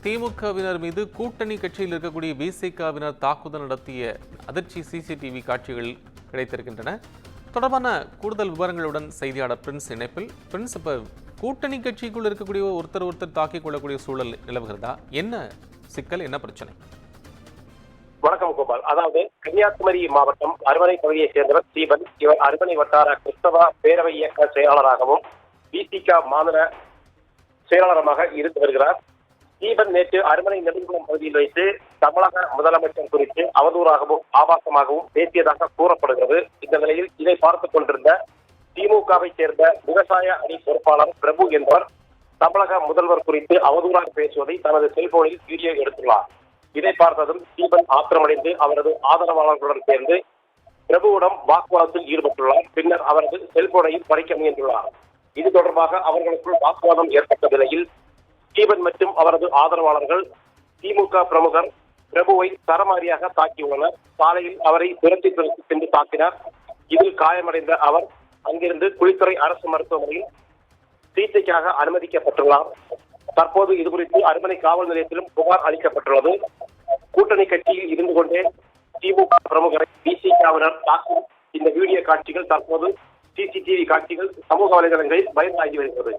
திமுகவினர் மீது கூட்டணி கட்சியில் இருக்கக்கூடிய விசிகவினர் தாக்குதல் நடத்திய அதிர்ச்சி சிசிடிவி காட்சிகள் கிடைத்திருக்கின்றன. தொடர்பான கூடுதல் விவரங்களுடன் செய்தியாளர் பிரின்ஸ் இணைப்பில். பிரின்ஸ், இப்ப கூட்டணி கட்சிக்குள் இருக்கக்கூடிய ஒருத்தர் தாக்கிக் கொள்ளக்கூடிய சூழல் நிலவுகிறதா? என்ன சிக்கல், என்ன பிரச்சனை? வணக்கம் கோபால். அதாவது கன்னியாகுமரி மாவட்டம் அருமனை பகுதியை சேர்ந்தவர் ஸ்ரீபன். இவர் அருமனை வட்டார கிறிஸ்தவ பேரவை இயக்க செயலாளராகவும் விசிக மாநில செயலாளராக இருந்து வருகிறார். ஸ்ரீபன் நேற்று அருமனை நெடுங்குளம் பகுதியில் வைத்து தமிழக முதலமைச்சர் குறித்து அவதூறாகவும் ஆபாசமாகவும் பேசியதாக கூறப்படுகிறது. இந்த நிலையில் இதை பார்த்துக் கொண்டிருந்த திமுகவை சேர்ந்த விவசாய அணி பொறுப்பாளர் பிரபு என்பவர் தமிழக முதல்வர் குறித்து அவதூறாக பேசுவதை தனது செல்போனில் வீடியோ எடுத்துள்ளார். இதை பார்த்ததும் ஸ்ரீபன் ஆத்திரமடைந்து அவரது ஆதரவாளர்களுடன் சேர்ந்து பிரபுவிடம் வாக்குவாதத்தில் ஈடுபட்டுள்ளார். பின்னர் அவரது செல்போனையும் பறிக்க முயன்றுள்ளார். இது தொடர்பாக அவர்களுக்குள் வாக்குவாதம் ஏற்பட்ட நிலையில் ஸ்ரீபன் மற்றும் அவரது ஆதரவாளர்கள் திமுக பிரமுகர் பிரபுவை சரமாரியாக தாக்கியுள்ளனர். சாலையில் அவரை துரத்தி சென்று தாக்கினார். இதில் காயமடைந்த அவர் அங்கிருந்து குளித்துறை அரசு மருத்துவமனையில் சிகிச்சைக்காக அனுமதிக்கப்பட்டுள்ளார். தற்போது இதுகுறித்து அருமனை காவல் நிலையத்திலும் புகார் அளிக்கப்பட்டுள்ளது. கூட்டணி கட்சியில் இருந்து கொண்டே திமுக பிரமுகரை விசிகவினர் தாக்கும் இந்த வீடியோ காட்சிகள் தற்போது சிசிடிவி காட்சிகள் சமூக வலைதளங்களில் வைரலாகி வருகிறது.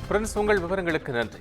பிரின்ஸ், உங்கள் விவரங்களுக்கு நன்றி.